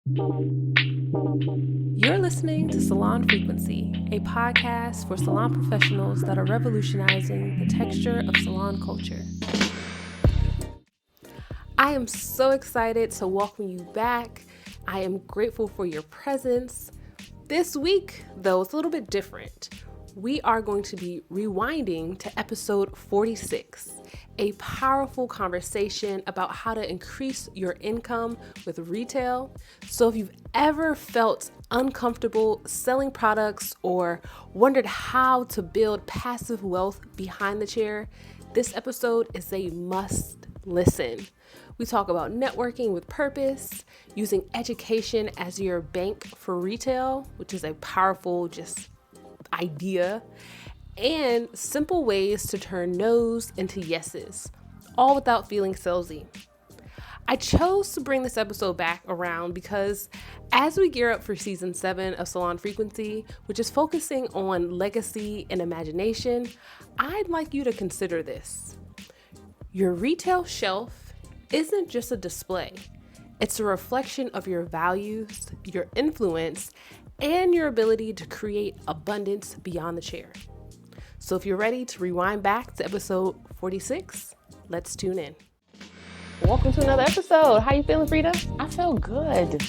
You're listening to Salon Frequency, a podcast for salon professionals that are revolutionizing the texture of salon culture. I am so excited to welcome you back. I am grateful for your presence. This week, though, it's a little bit different. We are going to be rewinding to episode 46, a powerful conversation about how to increase your income with retail. So if you've ever felt uncomfortable selling products or wondered how to build passive wealth behind the chair, this episode is a must listen. We talk about networking with purpose, using education as your bank for retail, which is a powerful idea, and simple ways to turn no's into yeses, all without feeling salesy. I chose to bring this episode back around because as we gear up for season 7 of Salon Frequency, which is focusing on legacy and imagination, I'd like you to consider this. Your retail shelf isn't just a display. It's a reflection of your values, your influence, and your ability to create abundance beyond the chair. So if you're ready to rewind back to episode 46, let's tune in. Welcome to another episode. How you feeling, Frida? I feel good.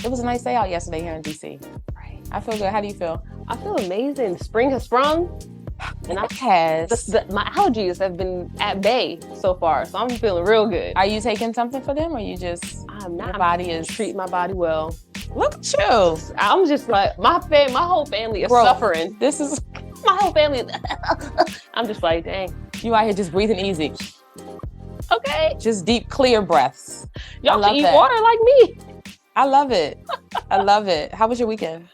It was a nice day out yesterday here in DC. Right. I feel good. How do you feel? I feel amazing. Spring has sprung. And It has. my allergies have been at bay so far, so I'm feeling real good. Are you taking something for them, or you just? I'm not. Your body is treating my body well. Look at you. I'm just like my whole family is suffering. This is My whole family. I'm just like, dang. you out here just breathing easy. Okay. Just deep, clear breaths. Y'all love can eat that. water like me. I love it. I love it. How was your weekend?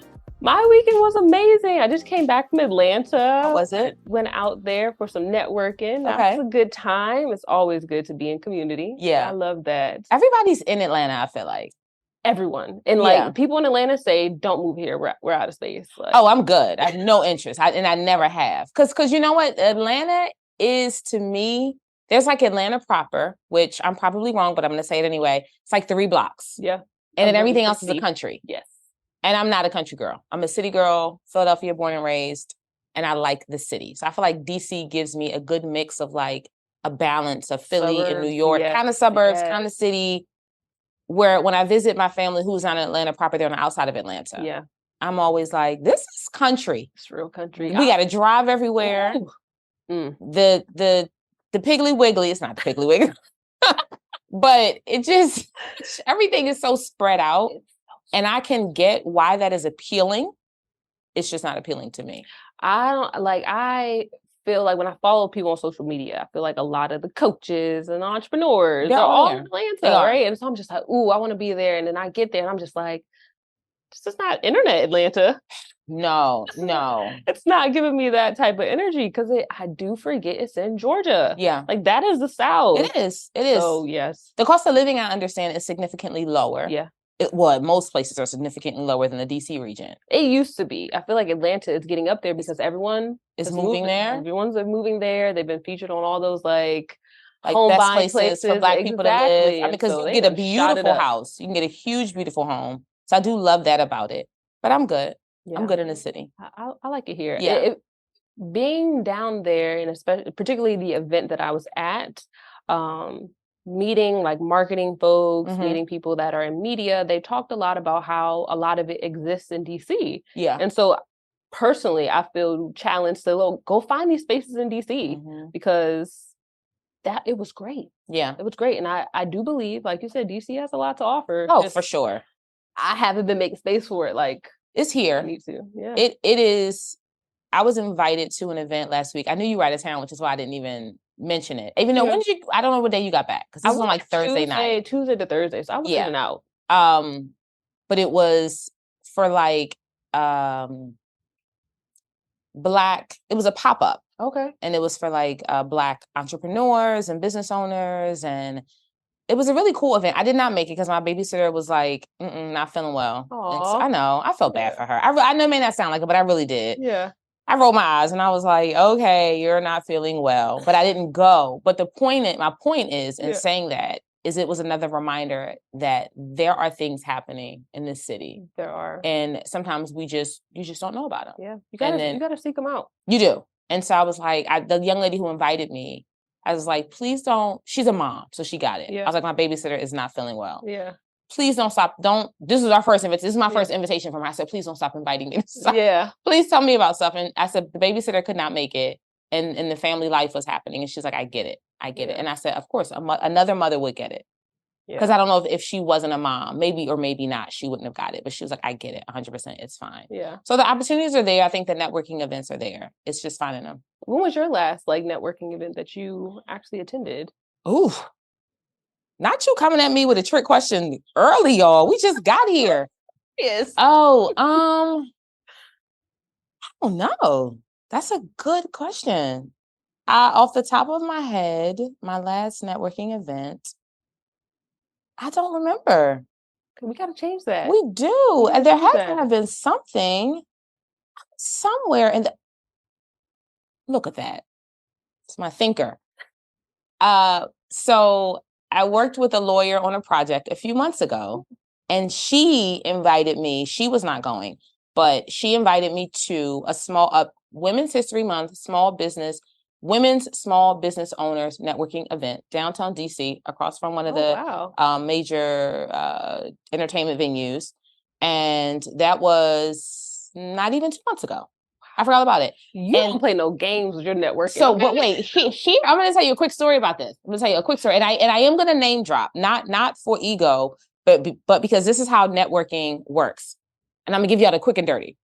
My weekend was amazing. I just came back from Atlanta. How was it? Went out there for some networking. That Okay. was a good time. It's always good to be in community. Yeah. I love that. Everybody's in Atlanta, I feel like. Everyone. And Yeah. people in Atlanta say, don't move here. We're out of space. Like, Oh, I'm good. I have no interest. I never have. Because you know what? Atlanta is, to me, there's like Atlanta proper, which I'm probably wrong, but I'm going to say it anyway. It's like 3 blocks. yeah. And then Of everything really else is a deep. country. Yes. And I'm not a country girl. I'm a city girl, Philadelphia born and raised, and I like the city. So I feel like DC gives me a good mix of like a balance of Philly and New Suburbs, York, yes, kind of suburbs, yes. kind of city, where when I visit my family who's not in Atlanta proper, they're on the outside of Atlanta. Yeah. I'm always like, this is country. It's real country. We got to drive everywhere. Ooh. The Piggly Wiggly, it's not the Piggly Wiggly, but it just, everything is so spread out. And I can get why that is appealing. It's just not appealing to me. I feel like when I follow people on social media, I feel like a lot of the coaches and entrepreneurs They're are all there. in Atlanta, They are. right? And so I'm just like, ooh, I want to be there. And then I get there and I'm just like, this is not internet Atlanta. No. It's not giving me that type of energy because I do forget it's in Georgia. Yeah. Like that is the South. It is. So yes. The cost of living, I understand, is significantly lower. Yeah. Most places are significantly lower than the DC region. It used to be. I feel like Atlanta is getting up there because everyone is moving there. Everyone's moving there. They've been featured on all those like home best buying places for Black people to live. I mean, because So you they get a done shot it beautiful up. house. You can get a huge, beautiful home. So I do love that about it. But I'm good. Yeah. I'm good in the city. I like it here. Yeah. Being down there, and especially particularly the event that I was at, meeting like marketing folks, Mhm. meeting people that are in media, they talked a lot about how a lot of it exists in DC. Yeah. And so personally, I feel challenged to go find these spaces in DC Mhm. because it was great. Yeah. It was great. And I do believe, like you said, DC has a lot to offer. Oh, Just for sure. I haven't been making space for it. Like It's I here. need to. Yeah. It is. I was invited to an event last week. I knew you were out of town, which is why I didn't even mention it. Even though, Yeah. when did you, I don't know what day you got back. Because this was on like Thursday night. Tuesday to Thursday. So I was in and out. But it was for like Black, it was a pop-up. Okay. And it was for like Black entrepreneurs and business owners. And it was a really cool event. I did not make it because my babysitter was like, not feeling well. And so, Aw. I know. I felt bad for her. I know it may not sound like it, but I really did. Yeah. I rolled my eyes and I was like, okay, you're not feeling well. But I didn't go. But my point is in saying that, is it was another reminder that there are things happening in this city. There are. And sometimes you just don't know about them. Yeah. You gotta seek them out. You do. And so I was like, the young lady who invited me, I was like, please don't, she's a mom, so she got it. Yeah. I was like, my babysitter is not feeling well. Yeah. Please don't stop. This is our first invitation. This is my first invitation from her. I said, please don't stop inviting me to stuff. Yeah. Please tell me about stuff. And I said, the babysitter could not make it. And the family life was happening. And she's like, I get it. And I said, of course, another mother would get it. Because I don't know if she wasn't a mom, maybe or maybe not, she wouldn't have got it. But she was like, I get it, 100%, it's fine. Yeah. So the opportunities are there. I think the networking events are there. It's just finding them. When was your last networking event that you actually attended? Ooh, not you coming at me with a trick question early, y'all. We just got here. Yes. Oh, I don't know. That's a good question. Off the top of my head, my last networking event, I don't remember. We got to change that. We do. And there has to have been something somewhere in the... Look at that. It's my thinker. So I worked with a lawyer on a project a few months ago, and she invited me. She was not going, but she invited me to a Women's History Month women's small business owners networking event downtown DC, across from one of the major entertainment venues. And that was not even 2 months ago. I forgot about it. You don't play no games with your networking. So, but wait, here I'm going to tell you a quick story about this. I'm going to tell you a quick story, and I am going to name drop, not for ego, but because this is how networking works. And I'm going to give you all the quick and dirty.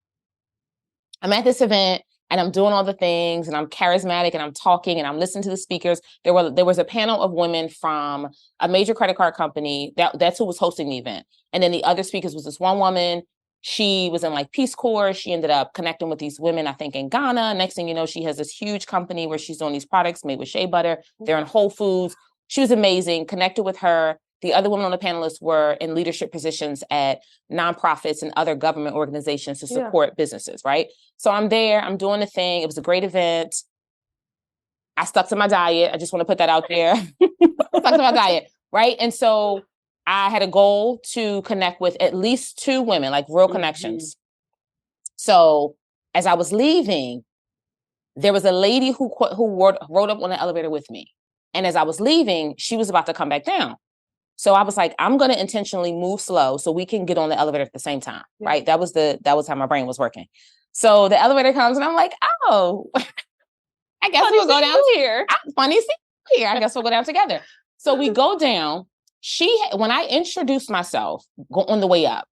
I'm at this event, and I'm doing all the things, and I'm charismatic, and I'm talking, and I'm listening to the speakers. There was a panel of women from a major credit card company. That's who was hosting the event. And then the other speakers was this one woman. She was in Peace Corps. She ended up connecting with these women, I think, in Ghana. Next thing you know, she has this huge company where she's doing these products made with shea butter. They're in Whole Foods. She was amazing. Connected with her. The other women on the panelists were in leadership positions at nonprofits and other government organizations to support businesses, right? So I'm there. I'm doing the thing. It was a great event. I stuck to my diet. I just want to put that out there. Stuck to my diet, right? And so I had a goal to connect with at least 2 women, real connections. So as I was leaving, there was a lady who rode up on the elevator with me. And as I was leaving, she was about to come back down. So I was like, I'm going to intentionally move slow so we can get on the elevator at the same time, right? That was how my brain was working. So the elevator comes and I'm like, oh, I guess we'll go down here. Funny seeing you here. I guess we'll go down together. So we go down. When I introduced myself on the way up,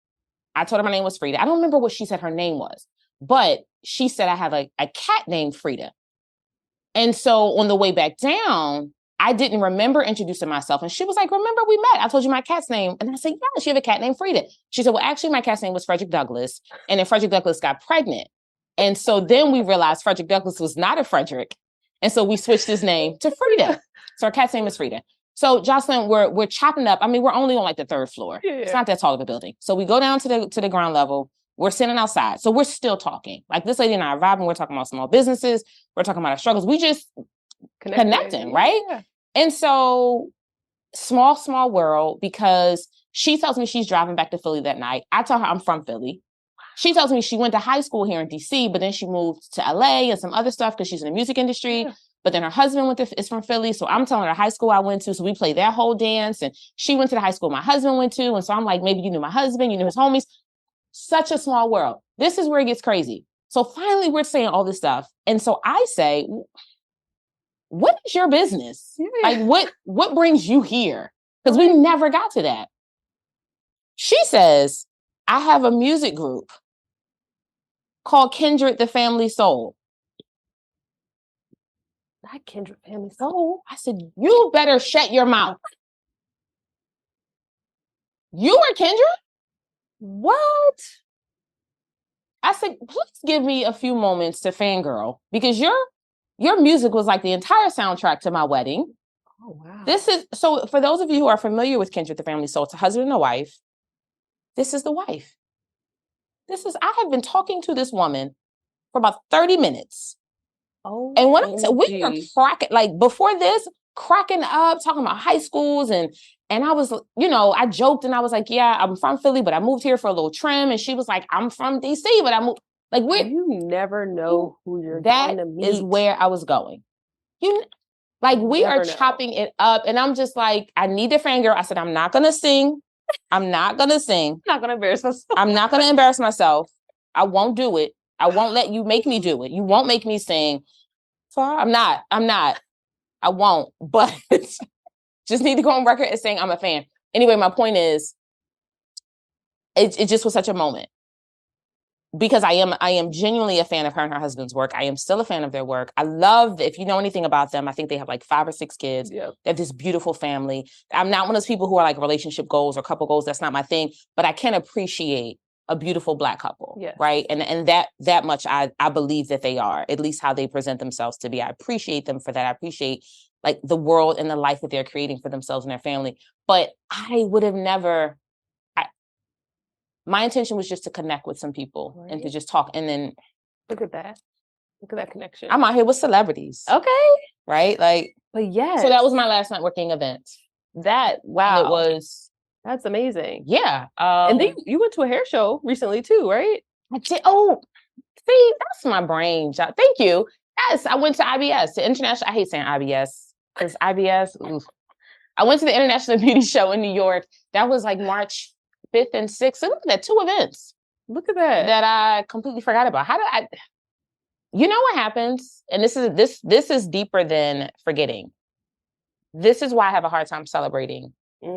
I told her my name was Frida. I don't remember what she said her name was, but she said I have a cat named Frida. And so on the way back down, I didn't remember introducing myself. And she was like, remember we met? I told you my cat's name. And I said, yes, you have a cat named Frida. She said, well, actually, my cat's name was Frederick Douglass. And then Frederick Douglass got pregnant. And so then we realized Frederick Douglass was not a Frederick. And so we switched his name to Frida. So our cat's name is Frida. So Jocelyn, we're chopping up. I mean, we're only on the 3rd floor. Yeah. It's not that tall of a building. So we go down to the ground level. We're sitting outside. So we're still talking. This lady and I are vibing. We're talking about small businesses. We're talking about our struggles. We just connecting, right? Yeah. And so small world, because she tells me she's driving back to Philly that night. I tell her I'm from Philly. She tells me she went to high school here in DC, but then she moved to LA and some other stuff because she's in the music industry. Yeah. But then her husband is from Philly. So I'm telling her high school I went to. So we played that whole dance. And she went to the high school my husband went to. And so I'm like, maybe you knew my husband, you knew his homies. Such a small world. This is where it gets crazy. So finally we're saying all this stuff. And so I say, what is your business? Yeah. What brings you here? Because we never got to that. She says, I have a music group called Kindred the Family Soul. Not Kindred Family Soul. I said, you better shut your mouth. You are Kindred? What? I said, please give me a few moments to fangirl, because your music was the entire soundtrack to my wedding. Oh, wow. So for those of you who are familiar with Kindred the Family Soul, it's a husband and a wife. This is the wife. I have been talking to this woman for about 30 minutes. Oh, and when we are cracking, before this, cracking up, talking about high schools. And I was, you know, I joked and I was like, yeah, I'm from Philly, but I moved here for a little trim. And she was like, I'm from DC, but I moved. Like, you never know who you're that going to meet. is where I was going. We are chopping it up. And I'm just like, I need to fangirl. I said, I'm not going to sing. I'm not going to sing. I'm not going to embarrass myself. I'm not going to embarrass myself. I won't do it. I won't let you make me do it. You won't make me sing. So I'm not. I won't. But just need to go on record as saying I'm a fan. Anyway, my point is, it just was such a moment. Because I am genuinely a fan of her and her husband's work. I am still a fan of their work. I love, if you know anything about them, I think they have like 5 or 6 kids. Yep. They have this beautiful family. I'm not one of those people who are like relationship goals or couple goals. That's not my thing. But I can appreciate a beautiful Black couple, yes. right? And that much I believe that they are, at least how they present themselves to be. I appreciate them for that. I appreciate like the world and the life that they're creating for themselves and their family. But I would have never... My intention was just to connect with some people, right, and to just talk. And then look at that connection. I'm out here with celebrities. Okay. Right? Like, but yes. So that was my last networking event. That's amazing. Yeah. And then you went to a hair show recently too, right? I did. Oh, see, that's my brain. Thank you. Yes, I went to IBS, the international. I hate saying IBS because IBS. Oof. I went to the International Beauty Show in New York. That was like March 5th and 6th. So look at that, 2 events. Look at that. That I completely forgot about. How did I... You know what happens? And this is deeper than forgetting. This is why I have a hard time celebrating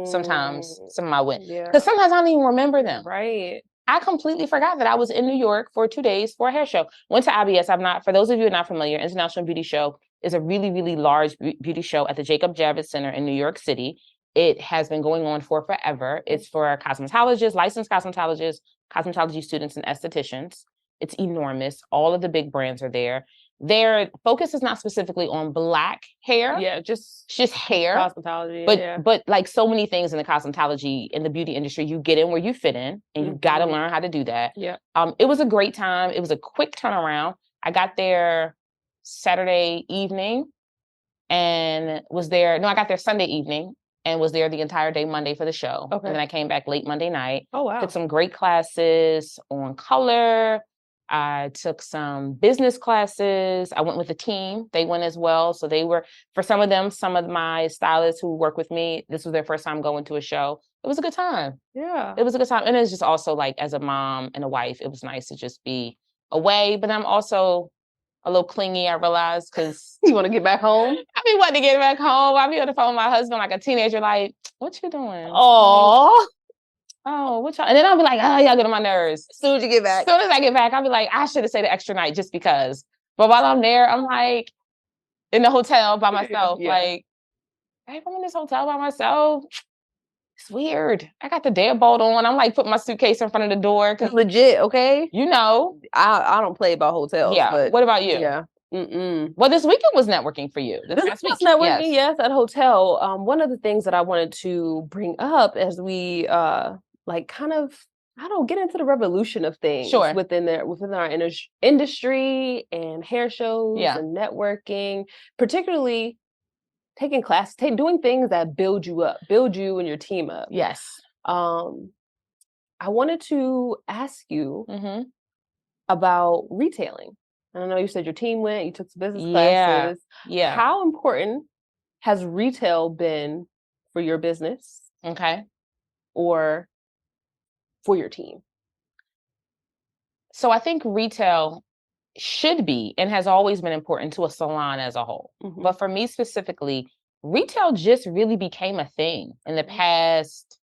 sometimes some of my wins. Because sometimes I don't even remember them. Right. I completely forgot that I was in New York for 2 days for a hair show. Went to IBS. For those of you who are not familiar, International Beauty Show is a really, really large beauty show at the Jacob Javits Center in New York City. It has been going on for forever. It's for cosmetologists, licensed cosmetologists, cosmetology students, and estheticians. It's enormous. All of the big brands are there. Their focus is not specifically on Black hair. Yeah, just hair. Cosmetology. But like so many things in the cosmetology, in the beauty industry, you get in where you fit in, and you've got to learn how to do that. Yeah. It was a great time. It was a quick turnaround. I got there Saturday evening and I got there Sunday evening and was there the entire day Monday for the show. Okay. And then I came back late Monday night. Oh, wow. Took some great classes on color. I took some business classes. I went with a team. They went as well. So they were, for some of them, some of my stylists who work with me, this was their first time going to a show. It was a good time. Yeah. It was a good time. And it's just also like, as a mom and a wife, it was nice to just be away. But I'm also a little clingy, I realized, because you want to get back home? I be wanting to get back home. I be on the phone with my husband like a teenager, like, what you doing? Oh. Oh, what y'all? And then I'll be like, oh, y'all get on my nerves. As soon as you get back. As soon as I get back, I'll be like, I should have stayed an extra night just because. But while I'm there, I'm like in the hotel by myself. Yeah. Like, hey, if I'm in this hotel by myself, it's weird. I got the deadbolt on. I'm like putting my suitcase in front of the door. Legit, okay? You know. I don't play about hotels. Yeah. But what about you? Yeah. Well, this weekend was networking for you. This was networking, yes, at a hotel. One of the things that I wanted to bring up as we get into the revolution of things within our industry and hair shows and networking, particularly taking classes, doing things that build you up, build you and your team up. Yes. I wanted to ask you about retailing. I know you said your team went, you took some business classes. Yeah. How important has retail been for your business? Okay. Or for your team? So I think retail should be and has always been important to a salon as a whole. But for me specifically, retail just really became a thing in the past,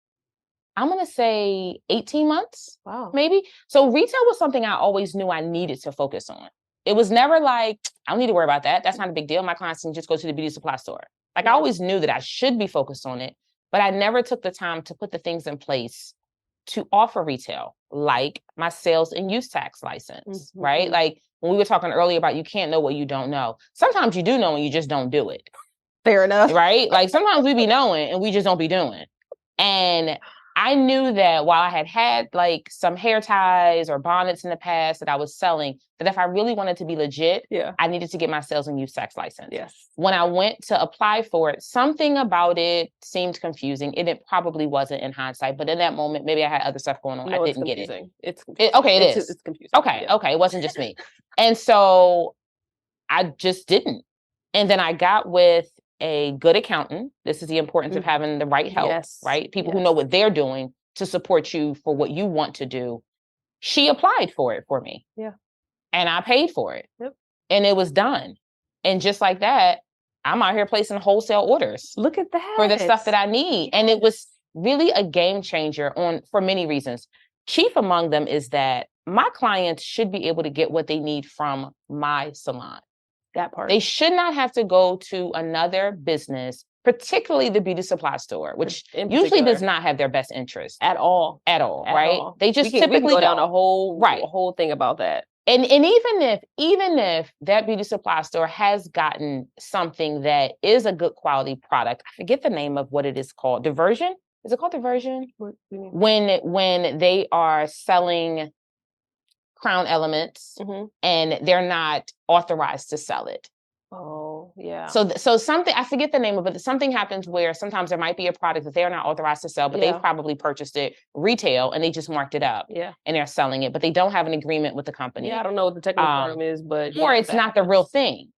I'm going to say 18 months, maybe. So retail was something I always knew I needed to focus on. It was never like, I don't need to worry about that. That's not a big deal. My clients can just go to the beauty supply store. Like I always knew that I should be focused on it, but I never took the time to put the things in place to offer retail, like my sales and use tax license, right? Like when we were talking earlier about you can't know what you don't know. Sometimes you do know and you just don't do it. Fair enough. Right? Like sometimes we be knowing and we just don't be doing. And I knew that while I had like some hair ties or bonnets in the past that I was selling, that if I really wanted to be legit, I needed to get my sales and use tax license. Yes. When I went to apply for it, something about it seemed confusing. It probably wasn't in hindsight, but in that moment, maybe I had other stuff going on. No, I didn't get it. It's confusing. Okay, it is. It's confusing. Okay, okay. It wasn't just me. And so I just didn't. And then I got with a good accountant. This is the importance of having the right help, right? People who know what they're doing to support you for what you want to do. She applied for it for me. Yeah. And I paid for it. Yep. And it was done. And just like that, I'm out here placing wholesale orders. Look at that. For the stuff that I need. And it was really a game changer for many reasons. Chief among them is that my clients should be able to get what they need from my salon. That part. They should not have to go to another business, particularly the beauty supply store, which usually does not have their best interest. At all. Right? They just typically go down a whole thing about that. And even if that beauty supply store has gotten something that is a good quality product, I forget the name of what it is called. Diversion? Is it called diversion? What do you mean? When they are selling crown elements and they're not authorized to sell it. Oh, yeah. So something, I forget the name of it, something happens where sometimes there might be a product that they're not authorized to sell, but they've probably purchased it retail and they just marked it up and they're selling it, but they don't have an agreement with the company. Yeah, I don't know what the technical term is, but... Or it's not the real thing.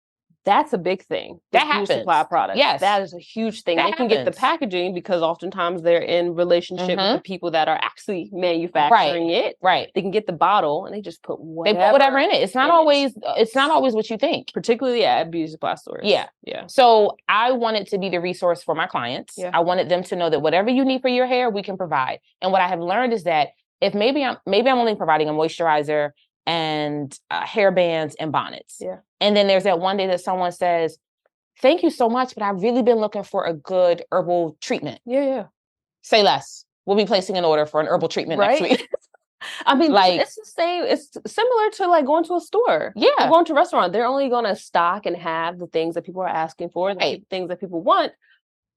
That's a big thing. That happens. Supply products. Yes. That is a huge thing. They can get the packaging because oftentimes they're in relationship with the people that are actually manufacturing it. Right. They can get the bottle and they just put whatever. They put whatever in it. It's not always what you think. Particularly at beauty supply stores. Yeah. So I wanted to be the resource for my clients. I wanted them to know that whatever you need for your hair, we can provide. And what I have learned is that if maybe I'm only providing a moisturizer and hair bands and bonnets. And then there's that one day that someone says, thank you so much, but I've really been looking for a good herbal treatment. Say less. We'll be placing an order for an herbal treatment next week. I mean, like, it's the same. It's similar to like going to a store. Or going to a restaurant. They're only going to stock and have the things that people are asking for, the things that people want.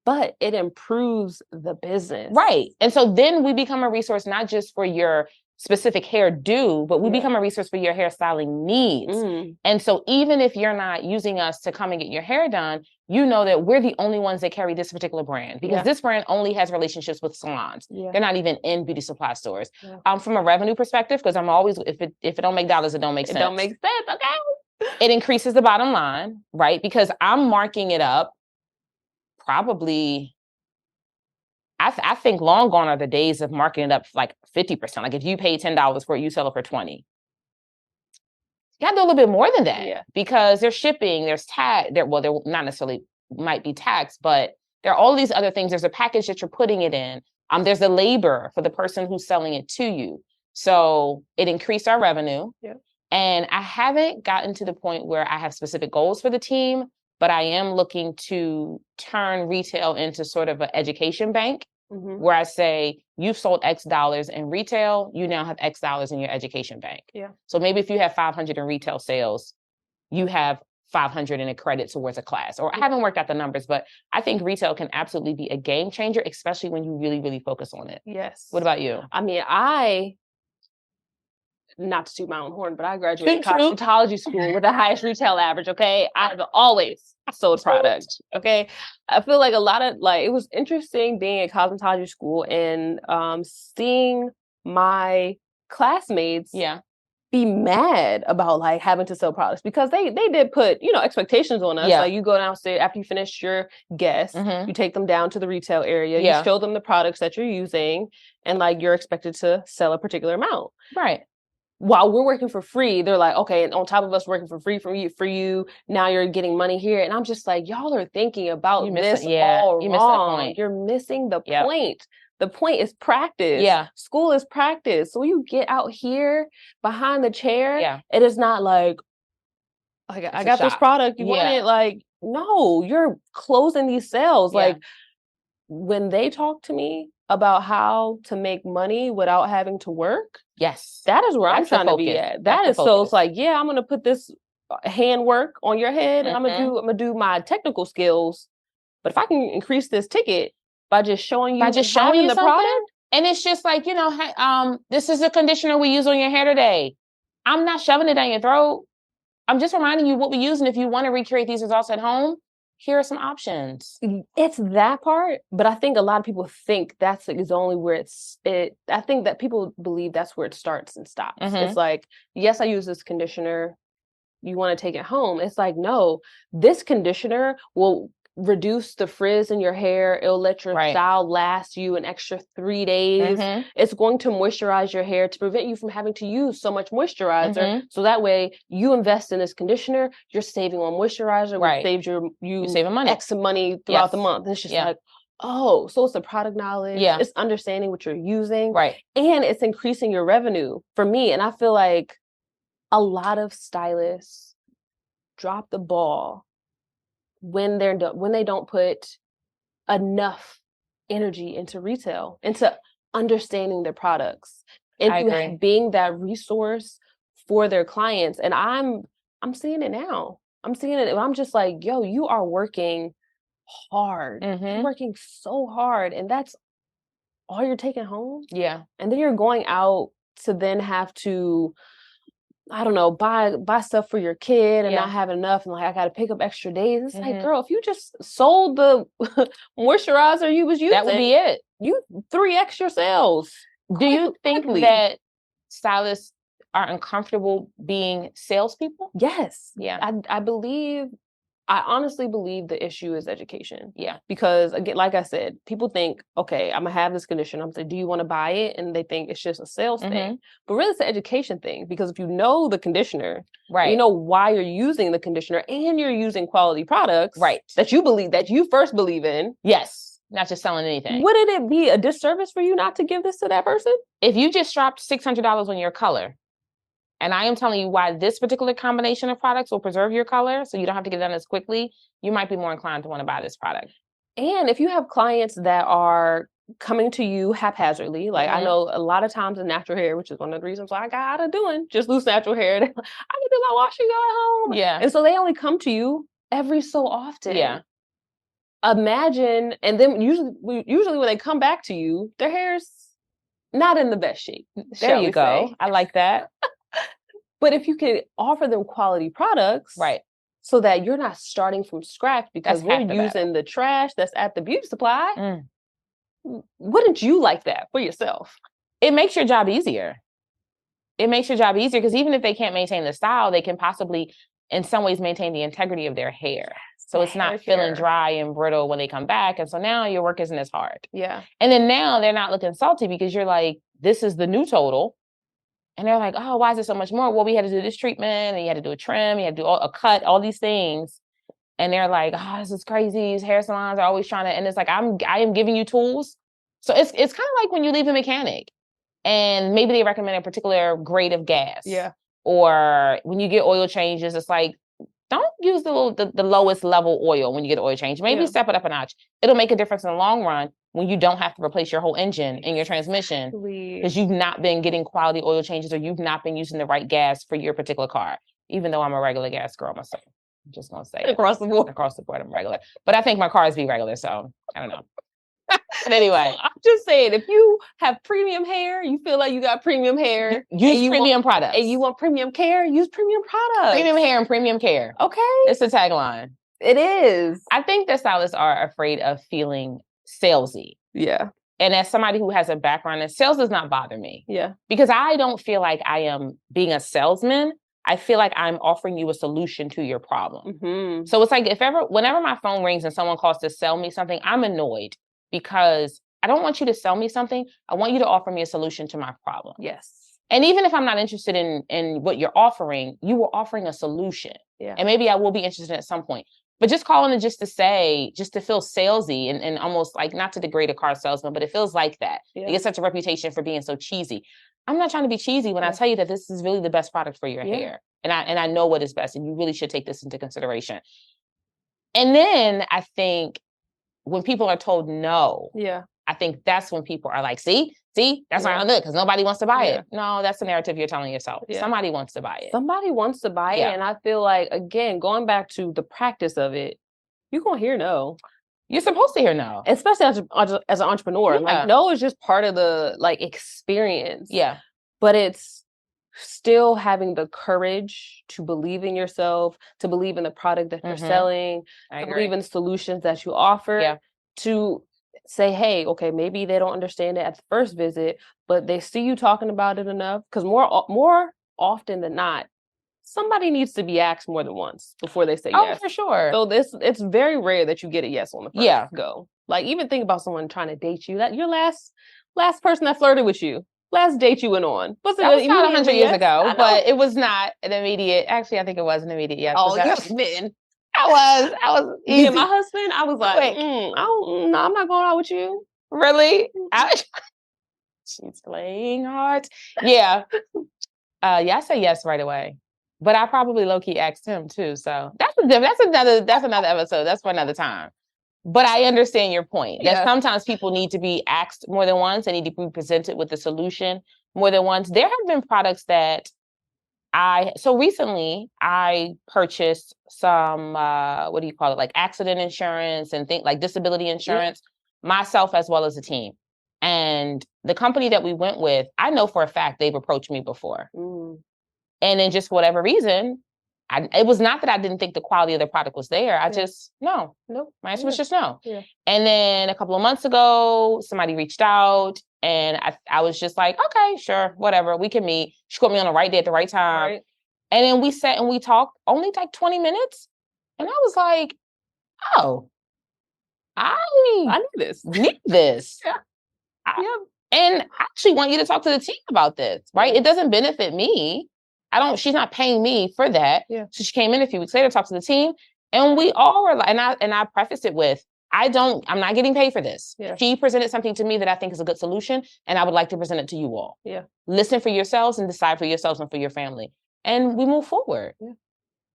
But it improves the business. Right. And so then we become a resource, not just for your specific hairdo, but we become a resource for your hairstyling needs. And so even if you're not using us to come and get your hair done, you know that we're the only ones that carry this particular brand because this brand only has relationships with salons. They're not even in beauty supply stores. From a revenue perspective, because I'm always, if it don't make dollars, it don't make sense. It don't make sense. Okay. It increases the bottom line, right? Because I'm marking it up probably... I think long gone are the days of marking it up like 50%. Like if you pay $10 for it, you sell it for $20. You got to do a little bit more than that because there's shipping, there's tax. There not necessarily might be tax, but there are all these other things. There's a package that you're putting it in. There's the labor for the person who's selling it to you. So it increased our revenue. And I haven't gotten to the point where I have specific goals for the team, but I am looking to turn retail into sort of an education bank where I say, you've sold X dollars in retail, you now have X dollars in your education bank. So maybe if you have 500 in retail sales, you have 500 in a credit towards a class. Or I haven't worked out the numbers, but I think retail can absolutely be a game changer, especially when you really, really focus on it. Yes. What about you? I mean, not to toot my own horn, but I graduated cosmetology school with the highest retail average, okay? I've always sold product, okay? I feel like it was interesting being at cosmetology school and seeing my classmates be mad about like having to sell products because they did put, expectations on us. Like you go downstairs after you finish your guests, you take them down to the retail area, you show them the products that you're using, and like you're expected to sell a particular amount. Right. While we're working for free, they're like, okay, and on top of us working for free for you, now you're getting money here. And I'm just like, y'all are thinking about this all you wrong. missed that point. You're missing the point. The point is practice. School is practice. So you get out here behind the chair, it is not like I got this product, you want it? Like, no, you're closing these sales. Like when they talk to me about how to make money without having to work, that is where I'm trying to be at. So it's like, I'm going to put this handwork on your head and I'm going to do my technical skills. But if I can increase this ticket by just showing you the product, And it's just like, this is a conditioner we use on your hair today. I'm not shoving it down your throat. I'm just reminding you what we use. And if you want to recreate these results at home, here are some options. It's that part, but I think a lot of people think that's is only where I think that people believe that's where it starts and stops. It's like, yes, I use this conditioner. You want to take it home. It's like, no, this conditioner will reduce the frizz in your hair. It'll let your style last you an extra 3 days. It's going to moisturize your hair to prevent you from having to use so much moisturizer. So that way you invest in this conditioner, you're saving on moisturizer, which saves you saving money. X money throughout the month. It's just like, oh, so it's the product knowledge. It's understanding what you're using. And it's increasing your revenue for me. And I feel like a lot of stylists drop the ball when they don't put enough energy into retail, into understanding their products, into being that resource for their clients. And I'm seeing it now. I'm seeing it. I'm just like, yo, you are working hard. You're working so hard, and that's all you're taking home. Yeah. And then you're going out to then have to, I don't know, buy stuff for your kid and not have enough, and like I got to pick up extra days. It's like, girl, if you just sold the moisturizer you was using, that would be it. You 3x your sales. Do you think that stylists are uncomfortable being salespeople? Yes. Yeah. I honestly believe the issue is education. Yeah. Because again, like I said, people think, okay, I'm gonna have this condition. I'm saying, do you want to buy it? And they think it's just a sales thing. But really it's an education thing, because if you know the conditioner, you know why you're using the conditioner, and you're using quality products that you first believe in. Yes. Not just selling anything. Wouldn't it be a disservice for you not to give this to that person? If you just dropped $600 on your color, and I am telling you why this particular combination of products will preserve your color, so you don't have to get done as quickly, you might be more inclined to want to buy this product. And if you have clients that are coming to you haphazardly, like I know a lot of times in natural hair, which is one of the reasons why I got out of doing just loose natural hair, I can do my wash and go at home. Yeah. And so they only come to you every so often. Yeah. Imagine, and then usually when they come back to you, their hair's not in the best shape. There you go. I like that. But if you can offer them quality products, so that you're not starting from scratch, because we're using the trash that's at the beauty supply, wouldn't you like that for yourself? It makes your job easier. Because even if they can't maintain the style, they can possibly, in some ways, maintain the integrity of their hair. So it's not feeling dry and brittle when they come back. And so now your work isn't as hard. Yeah. And then now they're not looking salty, because you're like, this is the new total. And they're like, oh, why is it so much more? Well, we had to do this treatment, and you had to do a trim, you had to do a cut, all these things. And they're like, oh, this is crazy. These hair salons are always trying to, and it's like, I am giving you tools. So it's kind of like when you leave a mechanic and maybe they recommend a particular grade of gas. Yeah. Or when you get oil changes, it's like, don't use the lowest level oil when you get an oil change. Maybe step it up a notch. It'll make a difference in the long run when you don't have to replace your whole engine and your transmission, because you've not been getting quality oil changes, or you've not been using the right gas for your particular car. Even though I'm a regular gas girl myself. I'm just going to say across the board, I'm regular. But I think my cars be regular, so I don't know. But anyway, I'm just saying, if you have premium hair, you feel like you got premium hair, use premium products. And you want premium care, use premium products. Premium hair and premium care. Okay. It's the tagline. It is. I think that stylists are afraid of feeling salesy. Yeah. And as somebody who has a background in sales, does not bother me. Yeah. Because I don't feel like I am being a salesman. I feel like I'm offering you a solution to your problem. So it's like, whenever my phone rings and someone calls to sell me something, I'm annoyed, because I don't want you to sell me something. I want you to offer me a solution to my problem. Yes. And even if I'm not interested in what you're offering, you were offering a solution. Yeah. And maybe I will be interested at some point. But just calling it just to feel salesy and almost like, not to degrade a car salesman, but it feels like that. Yeah. You get such a reputation for being so cheesy. I'm not trying to be cheesy when I tell you that this is really the best product for your hair. And I know what is best, and you really should take this into consideration. And then I think when people are told no, I think that's when people are like, see, that's not good, because nobody wants to buy it. No, that's the narrative you're telling yourself. Somebody wants to buy it. Somebody wants to buy it. And I feel like, again, going back to the practice of it, you're going to hear no. You're supposed to hear no. Especially as an entrepreneur. Yeah. Like, no is just part of the like experience. Yeah. But it's still having the courage to believe in yourself, to believe in the product that you're selling, to believe in the solutions that you offer, to say, hey, okay, maybe they don't understand it at the first visit, but they see you talking about it enough. Because more often than not, somebody needs to be asked more than once before they say yes. Oh, for sure. So it's very rare that you get a yes on the first go. Like, even think about someone trying to date you. That your last person that flirted with you, last date you went on. That was not 100 years ago, but it was not an immediate. Actually, I think it was an immediate yes. Oh, yes, man. I was easy. Yeah, my husband, I was like, I'm not going out with you. Really? She's playing hard. Yeah. I say yes right away. But I probably low-key asked him too. So that's another episode. That's for another time. But I understand your point that sometimes people need to be asked more than once. They need to be presented with the solution more than once. There have been products that so recently I purchased some, what do you call it? Like accident insurance and like disability insurance myself as well as the team. And the company that we went with, I know for a fact they've approached me before. And then just for whatever reason, it was not that I didn't think the quality of the product was there. I just, no. My answer was just no. And then a couple of months ago, somebody reached out and I was just like, okay, sure, whatever, we can meet. She called me on the right day at the right time. Right. And then we sat and we talked only like 20 minutes. And I was like, oh, I need this. And I actually want you to talk to the team about this, right? It doesn't benefit me. She's not paying me for that. So she came in a few weeks later, talked to the team, and we all were like, and I prefaced it with, I'm not getting paid for this. She presented something to me that I think is a good solution, and I would like to present it to you all. Listen for yourselves and decide for yourselves and for your family. And we move forward.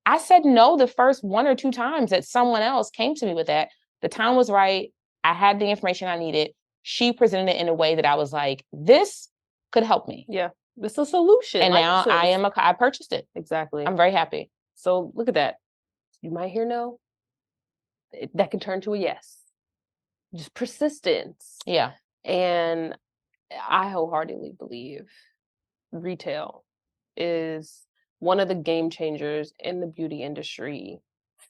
I said no the first 1 or 2 times that someone else came to me with that. The time was right. I had the information I needed. She presented it in a way that I was like, this could help me. It's a solution. And now I purchased it. Exactly. I'm very happy. So look at that. You might hear no. That can turn to a yes. Just persistence. And I wholeheartedly believe retail is one of the game changers in the beauty industry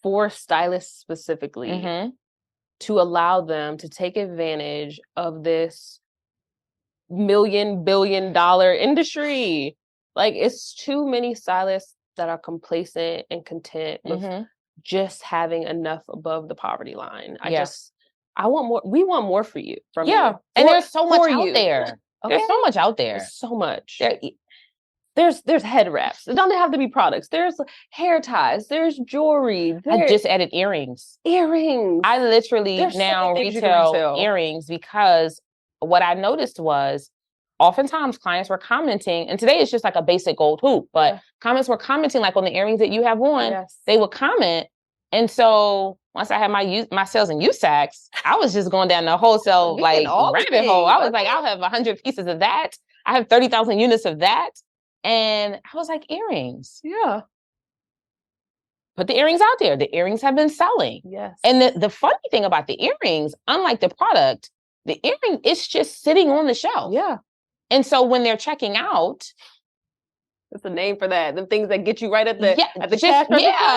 for stylists specifically, to allow them to take advantage of this multi-billion-dollar industry. Like, it's too many stylists that are complacent and content with just having enough above the poverty line. I want more. We want more for you. From you. And there's so much out there. There's so much out there. There's so much. There's head wraps. It doesn't have to be products. There's hair ties. There's jewelry. I just added earrings. I literally now retail earrings because what I noticed was oftentimes clients were commenting, and today it's just like a basic gold hoop, but comments were commenting like on the earrings that you have on, they would comment. And so once I had my sales in USACs, I was just going down the wholesale like rabbit hole. I was like, I'll have 100 pieces of that. I have 30,000 units of that. And I was like, earrings. Put the earrings out there. The earrings have been selling. And the funny thing about the earrings, unlike the product, the earring is just sitting on the shelf. And so when they're checking out, that's a name for that. The things that get you right at the cash register.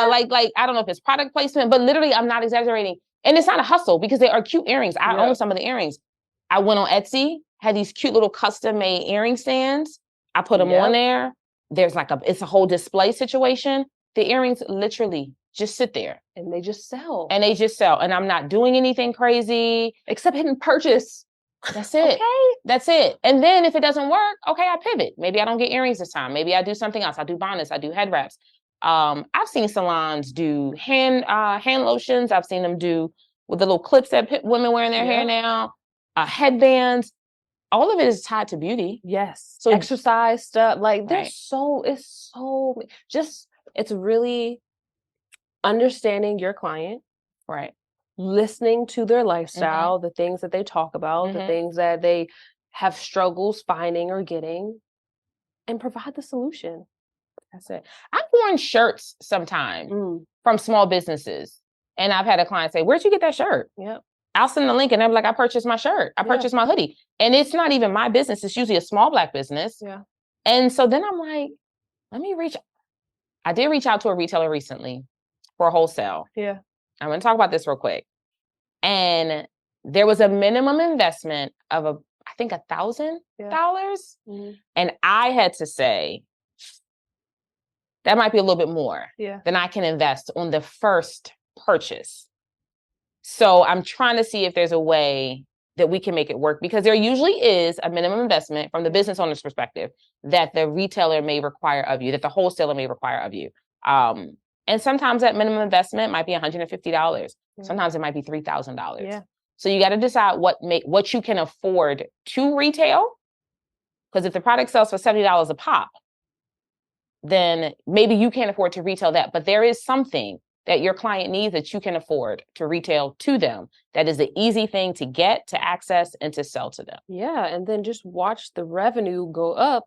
Like I don't know if it's product placement, but literally I'm not exaggerating. And it's not a hustle because they are cute earrings. I own some of the earrings. I went on Etsy, had these cute little custom made earring stands. I put them on there. There's it's a whole display situation. The earrings literally just sit there. And they just sell. And I'm not doing anything crazy. Except hitting purchase. That's it. That's it. And then if it doesn't work, okay, I pivot. Maybe I don't get earrings this time. Maybe I do something else. I do bonnets. I do head wraps. I've seen salons do hand lotions. I've seen them do with the little clips that women wear in their hair now. Headbands. All of it is tied to beauty. So exercise stuff. Like it's really understanding your client. Listening to their lifestyle, the things that they talk about, the things that they have struggles finding or getting, and provide the solution. That's it. I've worn shirts sometime from small businesses. And I've had a client say, where'd you get that shirt? I'll send the link and they're like, I purchased my shirt. I purchased my hoodie. And it's not even my business. It's usually a small Black business. Yeah. And so then I'm like, I did reach out to a retailer recently for wholesale. Yeah. I'm going to talk about this real quick. And there was a minimum investment of I think $1,000. Mm-hmm. And I had to say, that might be a little bit more than I can invest on the first purchase. So I'm trying to see if there's a way that we can make it work, because there usually is a minimum investment from the business owner's perspective that the retailer may require of you, that the wholesaler may require of you. And sometimes that minimum investment might be $150. Sometimes it might be $3,000. Yeah. So you got to decide what you can afford to retail. Because if the product sells for $70 a pop, then maybe you can't afford to retail that. But there is something that your client needs that you can afford to retail to them. That is the easy thing to get, to access, and to sell to them. Yeah, and then just watch the revenue go up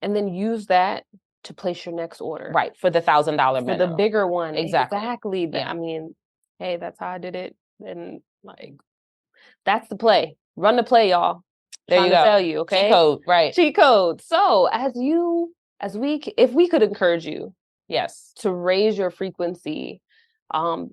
and then use that to place your next order. Right, for the $1,000 minimum. For the bigger one. Exactly. Yeah. I mean, hey, that's how I did it. And like, that's the play. Run the play, y'all. There you go. Tell you, okay? Cheat code, right. Cheat code. So if we could encourage you, yes, to raise your frequency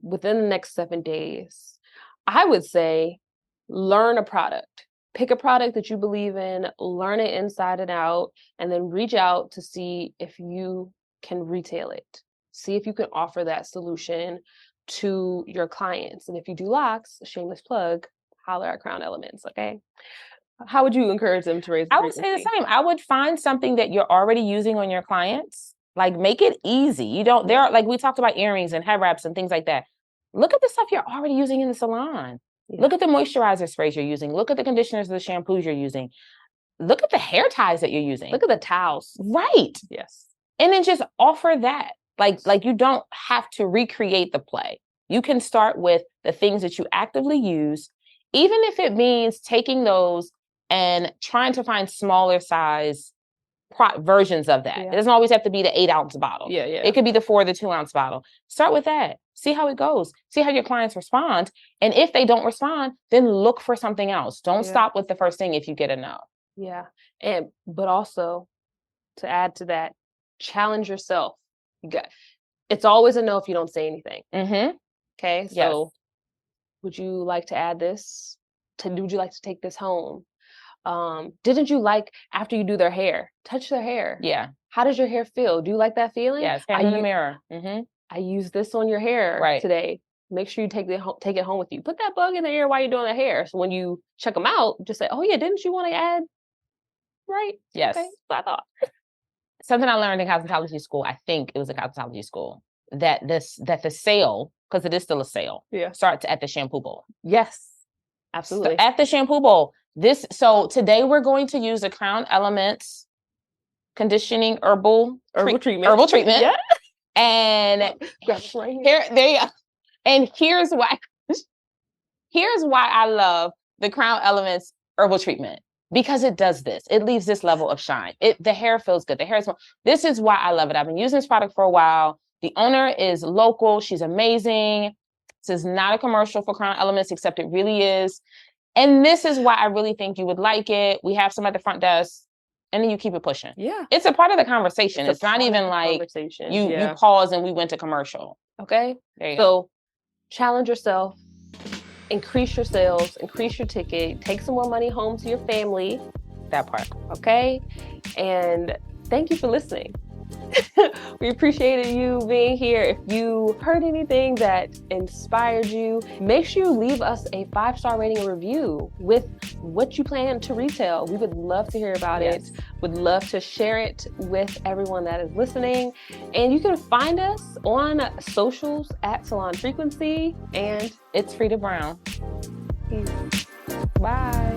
within the next 7 days, I would say learn a product. Pick a product that you believe in, learn it inside and out, and then reach out to see if you can retail it. See if you can offer that solution to your clients. And if you do locks, shameless plug, holler at Crown Elements, okay? How would you encourage them to raise the frequency? I would say the same. I would find something that you're already using on your clients. Like, make it easy. You don't, there are, like we talked about earrings and head wraps and things like that. Look at the stuff you're already using in the salon. Yeah. Look at the moisturizer sprays you're using. Look at the conditioners, the shampoos you're using. Look at the hair ties that you're using. Look at the towels. Right. Yes. And then just offer that. Like you don't have to recreate the play. You can start with the things that you actively use, even if it means taking those and trying to find smaller size versions of that. Yeah. It doesn't always have to be the 8-ounce bottle. Yeah. It could be the 4 or the 2-ounce bottle. Start with that. See how it goes. See how your clients respond. And if they don't respond, then look for something else. Don't stop with the first thing if you get a no. Yeah. But also, to add to that, challenge yourself. It's always a no if you don't say anything. Mm-hmm. Okay. So would you like to add this? Would you like to take this home? Didn't you like, after you do their hair, touch their hair? Yeah. How does your hair feel? Do you like that feeling? Yes. Stand in the mirror. Mm-hmm. I use this on your hair today. Make sure you take it home with you. Put that bug in the ear while you're doing the hair. So when you check them out, just say, oh yeah, didn't you want to add? Right. Yes. Okay. That's what I thought. Something I learned in cosmetology school, I think it was in cosmetology school, that the sale, because it is still a sale, starts at the shampoo bowl. Yes. Absolutely. So at the shampoo bowl. So today we're going to use a Crown Elements conditioning herbal treatment. Yeah. And there you go. And here's why I love the Crown Elements herbal treatment, because it does this. It leaves this level of shine. The hair feels good. The hair smells. This is why I love it. I've been using this product for a while. The owner is local. She's amazing. This is not a commercial for Crown Elements, except it really is. And this is why I really think you would like it. We have some at the front desk, and then you keep it pushing. Yeah. It's a part of the conversation. It's not even like you pause and we went to commercial. Okay. There you go. So challenge yourself, increase your sales, increase your ticket, take some more money home to your family. That part. Okay. And thank you for listening. We appreciated you being here. If you heard anything that inspired you, make sure you leave us a 5-star rating and review with what you plan to retail. We would love to hear about it. Would love to share it with everyone that is listening. And you can find us on socials at Salon Frequency. And it's Frida Brown. Peace. Bye.